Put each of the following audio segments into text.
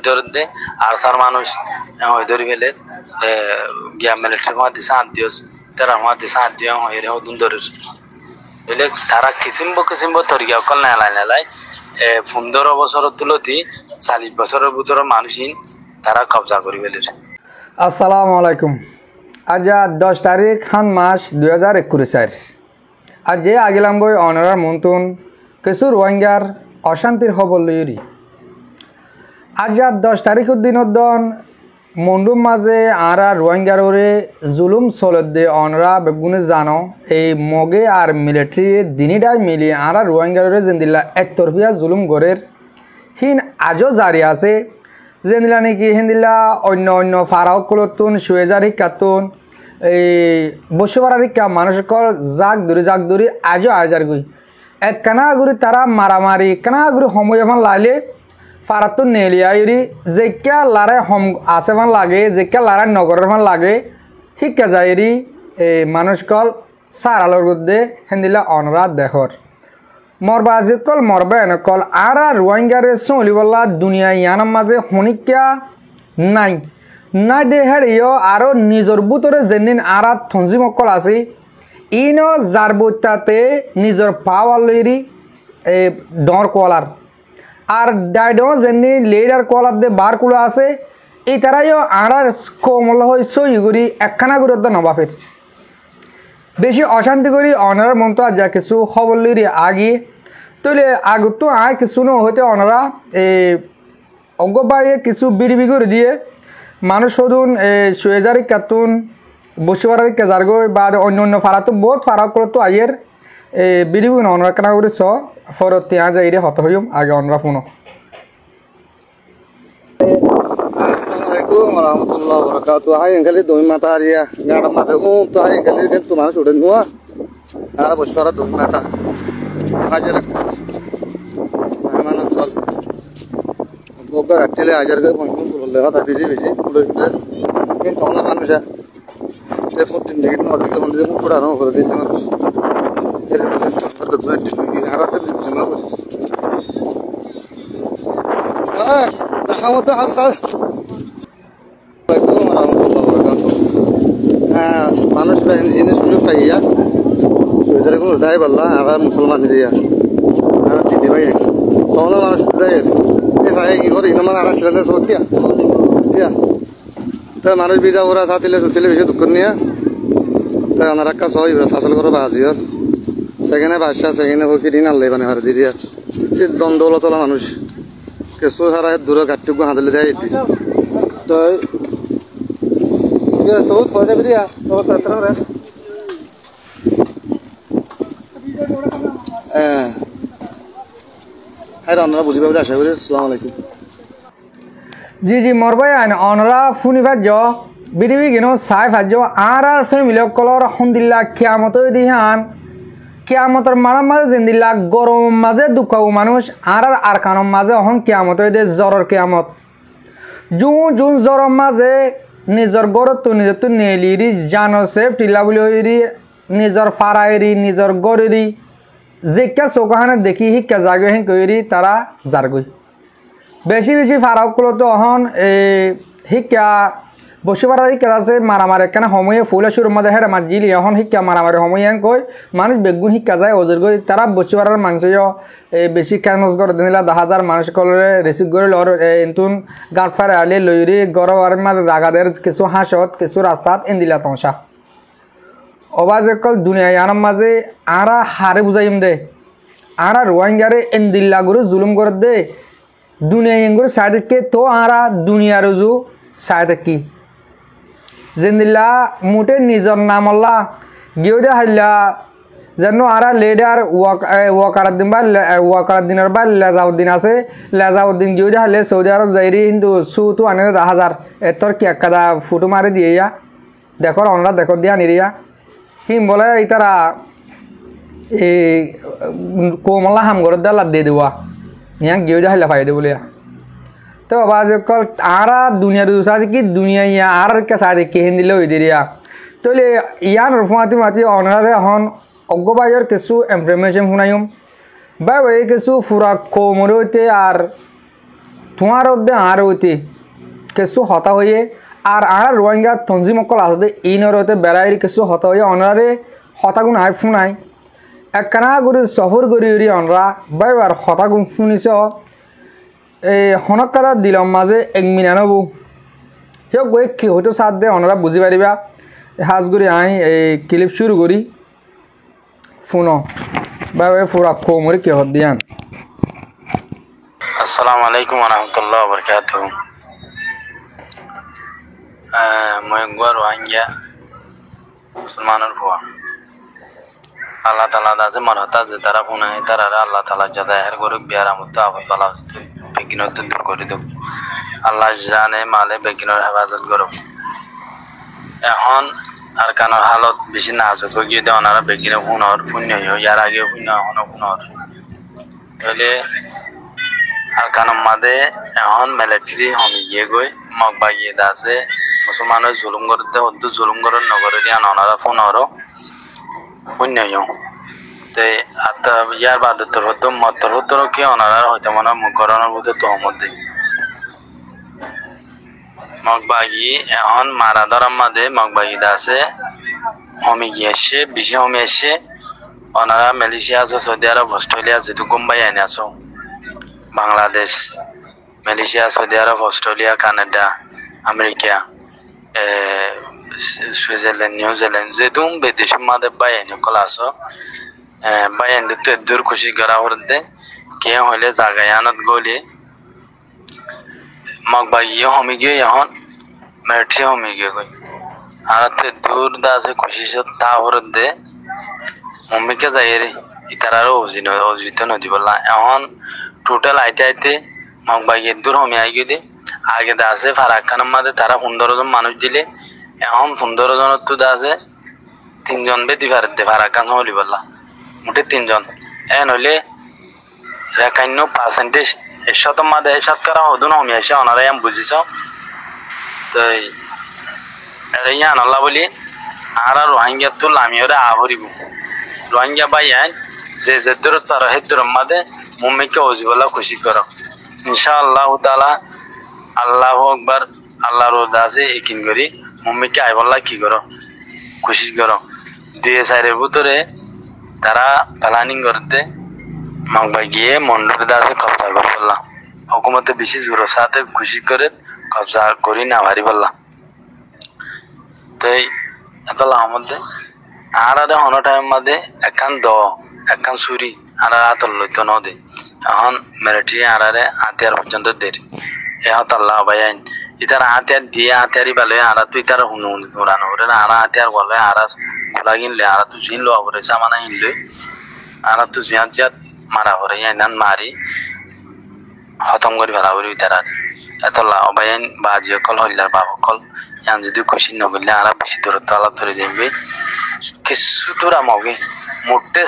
ধরতে আর সার মানুষ হয় ধরে গেলে গিয়া মিলিটারি মাদি সাথ দিওস তারা মাদি সাথ দিও হয় রে হদুন ধরে এলে তারা কিসিম তরিকা অকল নেলাই 15 বছর তুলতি 40 বছরের ভিতরে মানুষই তারা কবজা করে ফেলে। আসসালামু আলাইকুম। আজ 10 তারিখ খান মাস 2021 আর যে আগিলাম বই অনারার মন্তুন কিছু রোহিঙ্গার অশান্তির খবর লইরি আজ 10 তারিখের দিনের দন মন্ডুম মাঝে আরা রোহিঙ্গার ওরে জুলুম চলত দে অনরা বেগুনে জানো এই মগে আর মিলিটারি দিনিটাই মিলি আরা রোহিঙ্গার ওরে জেন্দিল্লা একতরফিয়া জুলুম গড়ের হিন আজও জারি আছে জেন্দিলা নাকি হিন্দিল্লা অন্য ফারাউকুলতুন সুয়েজার শিক্ষাতুন এই বসুবাড়ার শিক্ষা মানুষকল জাক দূরি আজও আজার গই এক কানা গুড়ি তারা মারামারি কানা গুড়ি সময় এখন লাইলে ফারাতুন নেলিয়াইরি যেকা লারে হম আছে মান লাগে যেকা লারে নগরের মান লাগে শিক্ষা যাইরি এই মানুষকল সার আলোর মধ্যে হিন্দিলা অনরা দেখর মরবা আজিকল মরবা এনেকল আর রোহিঙ্গারে চলিবলা দুনিয়া ইয়ানার মাঝে হনিকা নাই নাই দেহের ইয় আরও নিজের বুতরে যেদিন আর থঞ্জিমকল আছে ইনো যার বইতাতে নিজের পাওয়ার লইরি ডর কলার আর ডাইডো যেনি লেডার কলার দে বার কুলো আছে এই তারাইও আর কোমল হয়ে সই করি একখানা করে তো নবাফের বেশি অশান্তি করি অনার মন তো আর যা কিছু খবর লইরি আগে তৈলে আগত তো আয় কিছু ন হইতে অনারা অজ্ঞবাইয়ে কিছু বিড়ি করে দিয়ে মানুষ সদুন সুয়েজারি কাতুন বসুবাড়ার কেজারগই বা অন্য ফারাতো বহুত ফারাক করে তো আইয়ের বিড়ি অনরা কেনা করে চ ফরত তিয়া যাই রে হত হইম আগে অনরা ফোনো। আসসালামু আলাইকুম ওয়া রাহমাতুল্লাহি ওয়া বারাকাতুহু। হাই এঙ্গেলি দুই মাথা আরিয়া গাড়া মাথা তো হাই এঙ্গেলি কিন্তু মানুষ উড়ে নোয়া আর বসুবাড়া দুই মাথা হাজার মেহমান কল বগা আটলে হাজার কে ফোন করলে হতা বিজি পুলিশ কিন্তু কমলা মানুষ তে ফোন দিন দেখি না দেখলে মন্দিরে মুখ পুরানো করে দিলে মানুষ এর তো দুই দিন আর হাতে জমা করে দেখামতো হাসা ওয়ালাইকুম ওয়া রাহমাতুল্লাহি ওয়া বারাকাতুহু। হ্যাঁ মানুষ জিনিস সুযোগ পাইয়া সুবিধা কোনো দায় বললা আবার মুসলমান দিয়া আর দিদি ভাই কমলা মানুষ যায় এই সাহে কি করে ইনমান আর আসলে সত্যিয়া সত্যিয়া তো মানুষ বিজা ওরা সাথিলে সুতিলে বেশি দুঃখ নিয়ে তাই ওনার একটা সই আসল করে বাজিও সেখানে বাদশা সেখানে ফকির আল্লাহ মানে হার দিয়া যে দন্দৌলতলা মানুষ কেসো সারা দূরে গাটটুকু হাঁদলে দেয় তো সবুজ হয়ে যাবে দিয়া তো হ্যাঁ আপনারা বুঝি পাবেন আশা করি। আসসালামু আলাইকুম। জি মরবাই আইন অনরা ফুনি ভাজ্য বিডিবি কিনো চাই ভাজ্য আর ফ্যামিলি কলর হন্দিল্লা কিয়ামত দিহান কিয়ামতর মারার মাঝে জিন্দিল্লা গরম মাঝে দুঃখাও মানুষ আর কানম মাঝে অহন কিয়ামত দে জ্বরের কিয়ামত জুন জ্বরের মাঝে নিজের গড়ত তো নিজের তো নেলিরি জানো সেফ টিলা বলি হইরি নিজের ফারাইরি নিজের গড়েরি যেকা চৌকাহানে দেখি শিক্ষা জাগে হেন কইরি তারা জারগই বেশি ফারাকগুলো তো অহন শিক্ষা বসুবাড়ার শিক্ষা আছে মারামারি কেন সময়ে ফুলে শুরুর মধ্যে হেরে মাজিলি এখন শিক্ষা মারামারি সময় কই মানুষ বেগুন শিক্ষা যায় ওজোর গই তারা বসুবাড়ার মানুষ বেশি খেয়াল করে দিলা 10,000 মানুষ কলরে রিসিভ করে লর ইন্তুন গাঁট ফারে আলি লইরি গরবার মাঝে জাগাদের কিছু হাঁসত কিছু রাস্তাত এন্দিলা তংসা অবাজ কল দুনিয়া ইয়ানার মাঝে আরা হারে বুঝাইম দে আরা রোহিঙ্গারে এন্দিল্লা গুরু জুলুম করে দে দুনিয়া ইঙ্গুর সাইডকে তো আরা দুনিয়ার রুজু সাইড কি জেন্দিল্লা মুটে নিজর নামল্লা গিয়ে দে হাইলা যেন আরা লেডার ওয়াকার দিন বা ওয়াকার দিনের বা লেজাউদ্দিন আছে লেজাউদ্দিন গিয়ে দে হাইলে সৌদি আরব যাইরি কিন্তু সু তো আনে 10,000 এতর কি একটা ফুটো মারি দিয়ে দেখো অনরা দেখো দিয়া নিরিয়া হিম বলে এই তারা এই কোমলা হাম করে দেলা দিয়ে দেওয়া ইয়াং গিয়ে দে হাইলা পাই দে বলিয়া তো আবার কল আরা দুনিয়ার দুসা কি দুনিয়া ইয়া আর কে সাথে কে হিন্দিলে হই দিরিয়া তোলে ইয়ান রফমাতি মাতি অনারে হন অজ্ঞবাইয়ের কিছু ইনফরমেশন শুনাইম বা ওই কিছু ফুরা কোমরতে আর তোমার ওদে আর হইতে কিছু হতা হয়ে আর রোহিঙ্গা তঞ্জিম অকল আসতে ইনর হইতে বেড়াইর কিছু হতা হয়ে অনারে হতাগুন আই ফুনাই একখানা করে সফর করি অনরা বাইবার হতাগুন শুনিছ এই হনক কাদা দিলাম মাঝে এক মিনা নবু সেও গৈ কি হয়তো সাথ দে অনরা বুঝি পারিবা হাজ করে আই এই ক্লিপ শুরু করি ফোন বাই পুরা কোমরে কি হদ দিয়ান আসসালামু আলাইকুম ওয়া রাহমাতুল্লাহি ওয়া বারাকাতুহু মই রোহিঙ্গা মুসলমানের ভুয়া আল্লাহ তাআলা দাজে মারহাতা যে তারা পুনায় তারা আল্লাহ তাআলা জাযায়ের গরুক বিয়ার আমত আবাদ বালা বেকিনত দূর করে দেব আল্লাহ জানে মালে বেকিনের হেফাজত করব এখন আর কানোর হালত বেশি নাজুক গিয়ে দেওয়া ওনারা বেকিনে পুণ্য ইয়ার আগে পুণ্যর তাহলে আর কানোর মাদে এখন মিলিটারি হমি গিয়ে গই মগ বাগিয়ে আছে মুসলমানের জুলুম করতে হদ্দু জুলুম করার নগরে দিয়ে ওনারা পুণ্য তে আত্মা ইয়ার বাদতর হতো মত্তর হতো কি ওনারা হয়তো মনে করোনার মধ্যে তহমত দেয় মগবাগি এখন মারা ধরার মাঝে মগবাগি দাসে হমি গিয়েছে বেশি হমি এসে ওনারা মালয়েশিয়া আছে সৌদি আরব অস্ট্রেলিয়া যেহেতু মুম্বাই আইনে আছো Bangladesh Malaysia Saudi Arab Australia Canada America Switzerland New Zealand যেহেতু বিদেশের মাঝে বাই আইনে কল আছো বাই আইনে তো দূর খুশি করা হতে কে হইলে জাগায় আনত গলি মগবাগি হমি গিয়ে এখন মিলিটারি হমি গিয়ে গই আর দূর দাসে খুশি তা হরত দে মম্মিকে যাই রে ইতারারও অজিত নদী বললাম এখন টোটাল আইতে মগবাগি দূর হমি আই গিয়ে আগে দাসে ফারাক্কানের মাঝে তারা 15 জন মানুষ দিলে এখন 15 জনের তো দাসে 3 জন বেদি ফারাক্কান হলি বললা মোটে 3 জন এন হইলে 51% এসব মাঝে শতকরা হদুন হমি আসে ওনারাই আমি বুঝিছ তো আল্লাহ বলি আর রোহিঙ্গা তো লামিওরে আহরিব রোহিঙ্গা বাই আইন যে দূর তারা হে দূর মাঝে মুম্মিকে অজিবলা খুশি করো ইনশাআল্লাহ তাআলা আল্লাহু আকবার আল্লাহ রোজা আছে একিন করি মুম্মিকে আইবল্লা কি করো খুশি করো 2-4 ভিতরে তারা প্ল্যানিং করতে মগবাই গিয়ে মন্ডলের দাসে কবজা করে ফেললাম হুকুমতে বেশি জোরের সাথে খুশি করে কবজা করি না ভারি বললাম তো এত মধ্যে আর হন টাইম মধ্যে একখান চুরি আর হাতর লইতো নদে এখন মিলিটারি আরারে হাতিয়ার পর্যন্ত দেরি এখন আল্লাহ ভাই আইন ইতার হাতিয়ার দিয়ে হাতিয়ারি ভালো আর তুই তার উড়ানো ওরে আর হাতিয়ার বলে আর গোলা কিনলে আর তুই জিনলো আবরে সামানা কিনলে আর তুই জিয়াত মারা হরে আইনান মারি খতম করে ফেলা হরি তারা এত লাভ বাইন বাজি অকল হইলার বাপ অকল ইয়ান যদি খুশি নগরলে আর বেশি দূরত্ব আলাপ ধরে যাবে কিছু দূর আমগে মোটে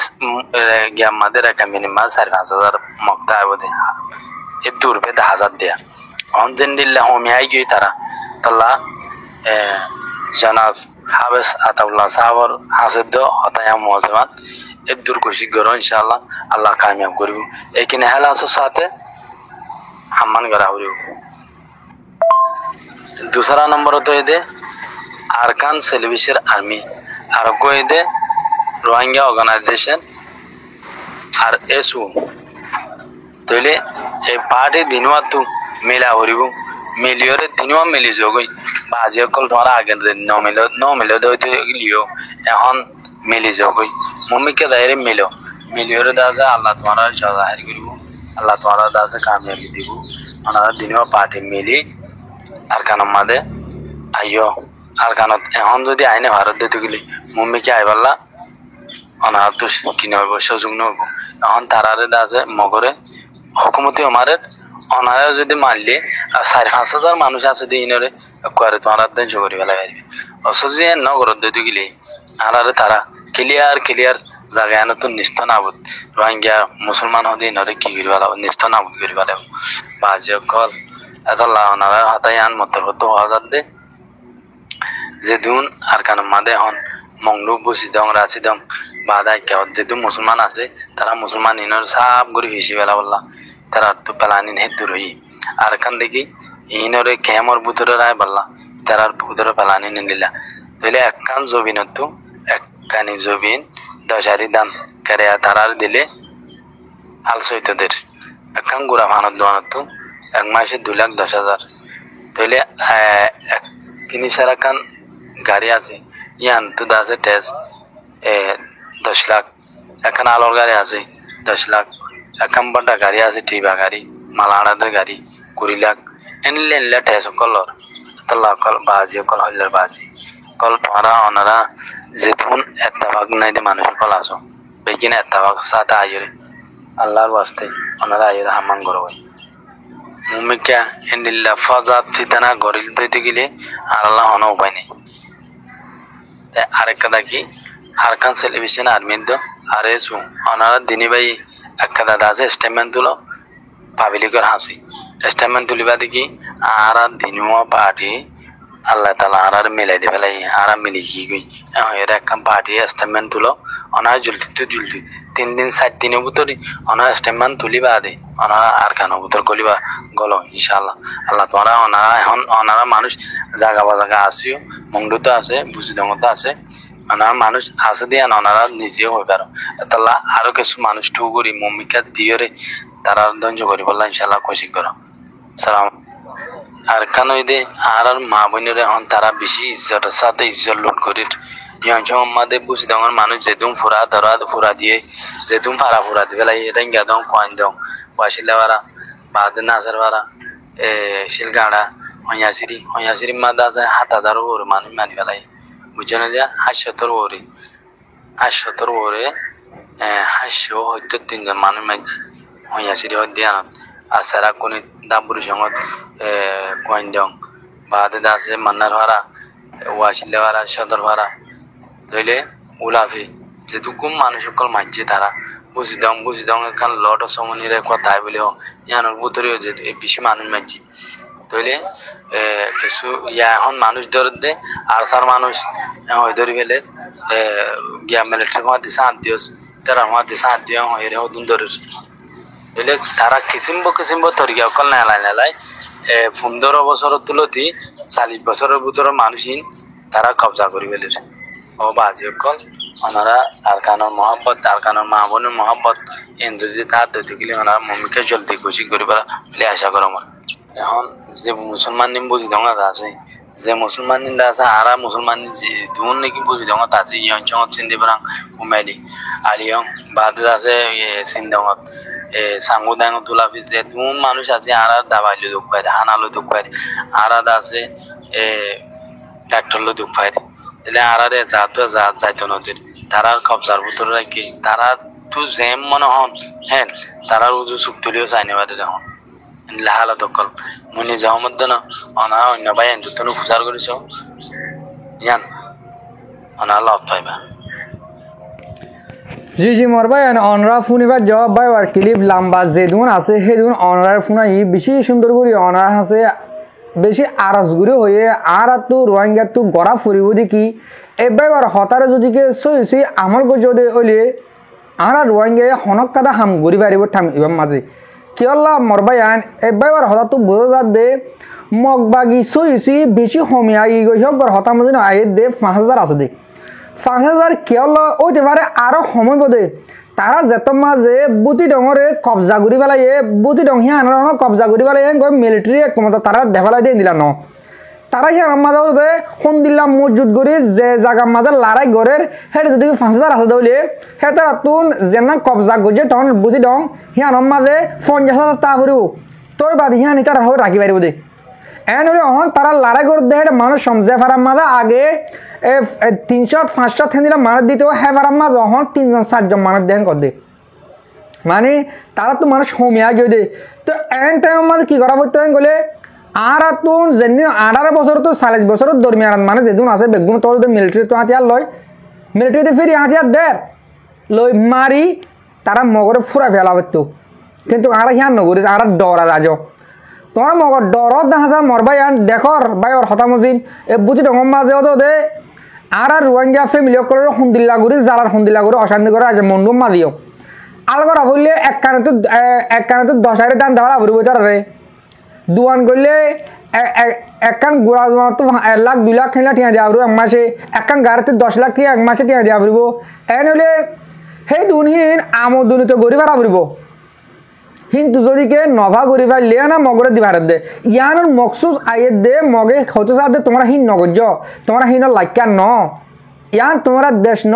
গিয়া মাদের একটা মিনিমাম 4-5 হাজার মক্তা আবদে এ দূর বে 10,000 দেয়া অনজেন দিল্লা হোমি আই গই তারা তাল্লা জনাব হাবেস আতাউল্লাহ সাহাবর হাসিদ হতায়া মজমান এ দূর খুশি করো ইনশাআল্লাহ আল্লাহ কামিয়াব করব এইখানে হেলাসের সাথে হাম্মান করা হইব दूसरा नंबर तो ये आरकान सेलिब्रेशन आर्मी और को ये रोहिंग्या ऑर्गेनाइजेशन और एसू तो ये पार्टी दिनवा तू मिला हो रही मिलियोरे दिनवा मिली जो गई बाजी कल तुम्हारा आगे नो मिलो तो लियो এখন मिली जो गई मम्मी के दायरे मिलियोरे दासे अल्लाह तुम्हारा जाहिर करिबो अल्लाह तुम्हारा दासे कामयाबी दिबो ওনারা দিনও পার্টি মিলি আর কানের মাঝে আইও আর কানত এখন যদি আইনে ভারত দিতে গেলে মুম্বিকে আইবাল্লা ওনারা তো কিনে হইব সুযোগ নহব এখন তারারে দাসে মগরে হুকুমতি আমারে ওনারা যদি মারলে 4-5 হাজার মানুষ আছে দিনরে করে তোমার দিন জগরি ফেলা পারবে অসুজি নগরত দিতে গেলে আনারে তারা ক্লিয়ার জায়গায় আনো তো নিস্ত নাবুদ রোহিঙ্গা মুসলমান হদি নদী কি করি ফেলাব নিস্ত নাবুদ করি ফেলাব বাজি অকল এত লাউনার হাতাই আন মতর হতো হাজার দে যেদুন আর কান মাদে হন মংলু বসি দং রাশি দং বাদাই কেউ যেদু মুসলমান আছে তারা মুসলমান ইনর সাব করে হিসি বেলা বললা তারা তো পেলানি হেতু রই আর এখান দেখি ইনরে খেমর ভিতরে রায় বললা তারার ভিতরে পালানি নিলিলা তাহলে একখান জবিন তো একখানি জবিন 10,000 দান কেরে তারার দিলে আলসইতদের একখান গুড়া ভানত দোয়ানত তো 1 মাসে 2,10,000 তাহলে কিনি সারা খান গাড়ি আছে ইয়ান তো দাসে টেস্ট 10 লাখ এখন আলোর গাড়ি আছে 10 লাখ এখন বড় গাড়ি আছে টিবা গাড়ি মালাড়াদের গাড়ি 20 লাখ এনলে এনলে টেস্ট কলর তাল্লা কল বাজি কল হল্লার বাজি কল পারা ওনারা যেতুন এতভাগ নাই দে মানুষ কল আসো বেকিনে এতভাগ সাথে আইরে আল্লাহর ওয়াস্তে ওনারা আইরে হামান করবে মুমিকা এন্ডিল্লা ফাজাত ফিতানা গরিল দইতে গেলে আর আল্লাহ হন উপায় নেই আরেক কথা কি হারকান সেলিব্রেশন আর্মির দো আরে সু ওনারা দিনী ভাই একটা দাদা আছে স্টেটমেন্ট তুলো পাবলিকের হাসি স্টেটমেন্ট তুলিবা দেখি আর দিনুয়া পার্টি আল্লাহ তালা আর মিলাই দি ফেলাই আর মিলি কি গই এর একটা পার্টি স্টেটমেন্ট তুলো ওনার জুলতি 3 দিন 7 দিনের ভিতরে ওনার স্টেটমেন্ট তুলিবা দে ওনারা আর কেন ভিতর গলিবা গলো ইনশাআল্লাহ আল্লাহ তোরা ওনারা মানুষ জায়গা বাজাগা আসিও মংডুতো আছে বুঝিদমতো আছে ওনারা মানুষ আছে দিয়ে ওনারা নিজেও হয়ে পারো তাহলে আরো কিছু মানুষ টু করি মমিকা দিয়রে তারা ধৈর্য করি বললাম ইনশাআল্লাহ কোশিশ করো সালাম আর কেন দে আর মা বোনের এখন তারা বেশি ইজ্জতের সাথে ইজ্জত লোড করির আমাদের বুঝি দঙর মানুষ যেতুম ফুরা ধরা ফুরা দিয়ে যেতুম ফারা ফুরা দিয়ে লাই রেঙ্গা দং কয়েন দং ওয়াশিলাওয়ারা বাদ নাসারওয়ারা শিলগাড়া হইয়াসিরি মাদা যায় 7,000 ওর মানুষ মারি ফেলাই বুঝছে না দিয়া 800 ওরে 800 হয়তো 3 জন মানুষ মারছি হইয়াসিরি হয় দিয়া আর সারা কোনি দাবুরি সঙ্গত কয়েন দং বাদে আছে মান্নার ভাড়া ওয়াশিলাওয়ারা সদর ভাড়া তাইলে উলাফি যেটুকু মানুষ সকল মানছে তারা বুঝি দং এখান লট সমনির কথা বলে ইয়ানোর ভিতরেও যে বেশি মানুষ মানছি তাইলে কিছু ইয়া এখন মানুষ ধরে দে আর সার মানুষ ধরে গেলে গিয়া মিলিটারি মাদি সাত দিওস তারা মাদি সাত দিও হয়ে রে দুন ধরে তাইলে তারা কিসিম তরিকা অকল নেলাই 15 বছরের তুলতি 40 বছরের ভিতরে মানুষই তারা কবজা করে ফেলেছে ও বাজি অকল ওনারা আরকানোর মহব্বত আরকানোর মা বোনের মহব্বত এন যদি তার দেখলে ওনারা মমিকে জলদি খুশি করে বলে আশা করো আমার এখন যে মুসলমান নিম বুঝি দঙা আছে যে মুসলমান নিন্দা আছে আর মুসলমান দুন নাকি বুঝি দঙা আছে ইয়ং চঙত চিন্তি বরাং উমাইলি আর ইয়ং বাদ আছে সিন্দাঙত সাঙ্গু দাঙ্গ তুলাফি যে দুন মানুষ আছে আর দাবাইলে দুঃখ পায় হানালো দুঃখ পায় আর আছে ডাক্তারলো দুঃখ পায় তাহলে আরারে যাইতো নদীর তারার কবজার ভিতরে রাখি তারা তো জেম মনে হন হ্যাঁ তারার উজু চুপ তুলিও চাইনি বাদে এখন লাহালা দকল মুনি যাওয়ার মধ্যে না অনারা অন্য ভাই দুটো পূজার করেছ ইয়ান অনারা লাভ পাইবা জি মোর ভাই অনরা ফুনিবার জবাব ভাই আর ক্লিপ লম্বা যেদুন আছে সেদুন অনরার ফুনাই বেশি সুন্দর করে অনরা আছে বেশি আরস গুড়ি হয়ে আর তো রোহিঙ্গা তো গড়া ফুরিব দেখি এবার হতারে যদি সইছি আমল যদি ওলে আর রোহিঙ্গা হনক কাদা হাম ঘুরি পারিব ঠাম ইবার মাঝে কিয়ল্লা মরবাই আন এবার হঠাৎ তো বোঝা যাত দে মগবাগি সইছি বেশি হমিয়া গর হতা মাঝে আয়ে দে 5,000 আছে দে 5,000 কিয়ল্লা ওইতে পারে আরো সময় বোধে তারা যেত মাঝে বুতি ডঙরে কবজা ঘুরি পেলাই বুতি ডং হিয়া কবজা ঘুরি পেলাই মিলিটারি একমত তারা দেখালাই দিয়ে দিলা ন তারা হিয়া মাঝে ফোন দিলাম মজুদ করি যে জায়গা মাঝে লড়াই ঘরের সেটা যদি 5,000 আছে দৌলে সে তারা তুন যেন কবজা করছে তখন বুতি ডং হিয়া মাঝে 50,000 তা ফুরিব তোর বাদ হিয়া নি তারা হোক রাখি পারিব দে এন হলে অহন তারা লড়াই করে দেয় মানুষ সমঝে ফারার মাঝে আগে 300-500 দিলে মানুষ দিতে হ্যাঁ ফারার মাঝে অহন 3-4 মানুষ দেন কর দে মানে তারা তো মানুষ হোমিয়া গিয়ে দে তো এন টাইমের মাঝে কি করা পড়তে গেলে আর তুন যেদিন 18 বছর তো 40 বছরের দরমিয়ান মানে যেদিন আছে বেগুন তোর মিলিটারি তো হাতিয়ার লয় মিলিটারিতে ফেরি হাতিয়ার দেয় লই মারি তারা মগরে ফুরা ফেলা হতো কিন্তু আর হিয়ার নগরী আর ডরা রাজ তোমার মগর ডরত দেখা যা মরবাই আন দেখর বাই ওর হতামজিন এ বুঝি ডঙর মাঝে ওতো দে আর রোহিঙ্গা ফ্যামিলি করে হুন্দিল্লা করে জালার হুন্দিল্লা করে অশান্তি করে আজ মন্ডুম মাদিও আলগরা বললে এক কানে তো 10,000 দান দেওয়ার আবরি বইতার রে দুয়ান করলে একখান গোড়া দোয়ান তো 1 লাখ 2 লাখ খেলা টিয়া দিয়া এক মাসে একখান গাড়িতে 10 লাখ টিয়া এক মাসে টিয়া দিয়া ফুরিব এন হলে সেই দুনহীন আমদুনি তো গড়ি ভাড়া ফুরিব কিন্তু যদি কে নভা গড়ি ভাই লিয়া না মগরে দি ভাড়া দে ইয়ানোর মকসুস আইয়ে দে মগে হতে চাপ দে তোমরা হিন নগজ তোমরা হিন লাইকা ন ইয়ান তোমরা দেশ ন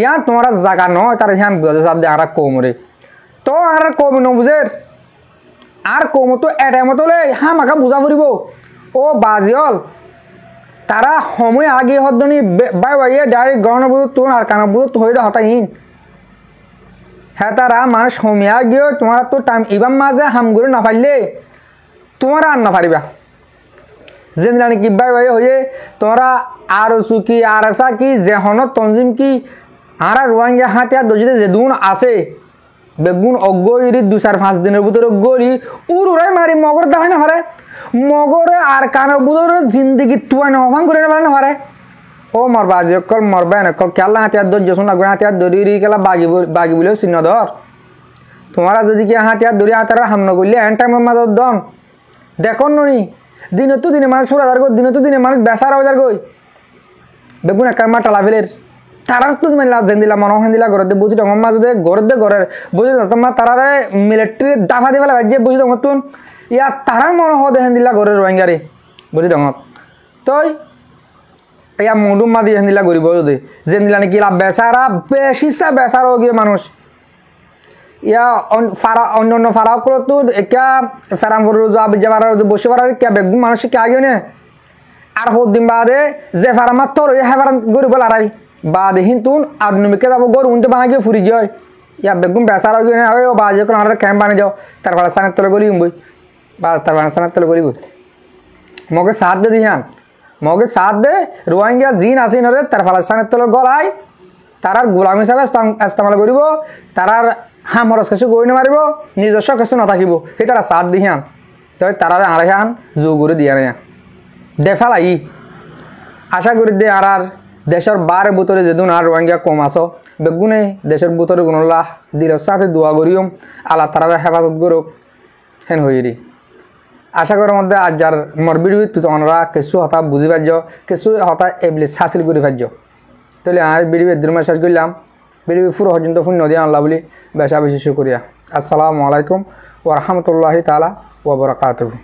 ইয়ান তোমরা জায়গা ন তার হিয়ান বুঝাতে চাপ দে আর কমরে তো আর কম ন বুঝের আর কম তো এটাই মতো হ্যাঁ মাকা বুঝা ফুরিব ও বাজিয়ল তারা সময় আগে হদনি বাই বাইয়ে ডাইরেক্ট গরম বুঝো তোর আর কানা বুঝো হয়ে যা হতাহীন হ্যাঁ তারা মানুষ সময় আগেও তোমার তো টাইম এবার মাঝে হাম করে না পারলে তোমার আর না পারিবা যেন কি বাই বাই হয়ে তোমরা আর কি আর আসা কি যে হন তঞ্জিম কি আর রোহিঙ্গা হাতিয়া দজিতে যে দুন আছে বেগুন অগ্গরি 2-4-5 দিনের ভিতরে অগ্গরি উড়াই মারি মগর দেখায় না পারে মগরে আর কানের ভিতরে জিন্দগি তুয়াই না অভান করে না পারে ও মরবা যে কল মরবা না কল কেলা হাতিয়ার দর্জ শোনা গুণ হাতিয়ার দড়ি কেলা বাগি বলেও চিহ্ন ধর তোমরা যদি কি হাতিয়ার দড়ি হাতারা হামন করলে এন টাইমের মাঝে দম দেখো নি দিনে তো দিনে মানুষ 16,000 গই দিনে তো দিনে মানুষ 22,000 গই বেগুন একার মা টালা ফেলের তারা তো তুমি লাভ জেন দিলা মনে হয় দিলা ঘর দে বুঝি তখন মাঝে ঘরের বুঝি তোমার তারা মিলিটারি দাফা দিয়ে ফেলা যে বুঝি তখন তুন ইয়া তারা মনে হয় দেখেন দিলা ঘরের রোহিঙ্গারে বুঝি তখন তই ইয়া মডুম মা দিয়ে দিলা গরিব যদি যেন দিলা নাকি লাভ বেচারা বেশিসা বেচারা গিয়ে মানুষ ইয়া অন্য ফারাও করে তো একা ফেরাম করে যাবার বসে পারার কে বেগুন মানুষ কে আগে নে আর হোক দিন বাদে যে ফারামার তোর হ্যাঁ গরিব লড়াই বাদে কিন্তু আদমিকে যাব গরু উনতে বানাই ফুরি গিয়ে ইয়া বেগুন বেচারা গিয়ে হয় ও বাজে কোনো আর ক্যাম্প বানিয়ে যাও তার ফালা সানের তলে গলি বই বা তার সানের তলে গলি বই মগে সাথ দে দিহান মগে সাথ দে রোহিঙ্গা জিন আসি নরে তার ফালাস্তানের তলে গলাই তারার গোলাম হিসাবে ইস্তেমাল করিব তারার হামরস কিছু গই নারিব নিজস্ব কিছু নাথাকিব সেই তারা সাথ দিহান তবে তারারে আড়াইহান জো করে দিয়া না দেফালাই আশা করি দে আর দেশের বারে বুতরে যেদিন আর রোহিঙ্গা কম আসো বেগুনে দেশের বুতরে গুণল্লাহ দিলের সাথে দোয়া করিও আল্লাহ তারা হেফাজত করুক হেন হইরি আশা করার মধ্যে আজ যার মরবির তোমরা কিছু হতা বুঝি পারছ কিছু হতা এবলিস হাসিল করে পারছ তাহলে আর বিড়ি দ্রুমা শেষ করলাম বিড়ি পুরো পর্যন্ত ফোন নদিয়া আল্লাহ বলি বেশা বেশি শুক্রিয়া আসসালামু আলাইকুম ওয়া রাহমাতুল্লাহি তাআলা ওয়া বারাকাতুহু।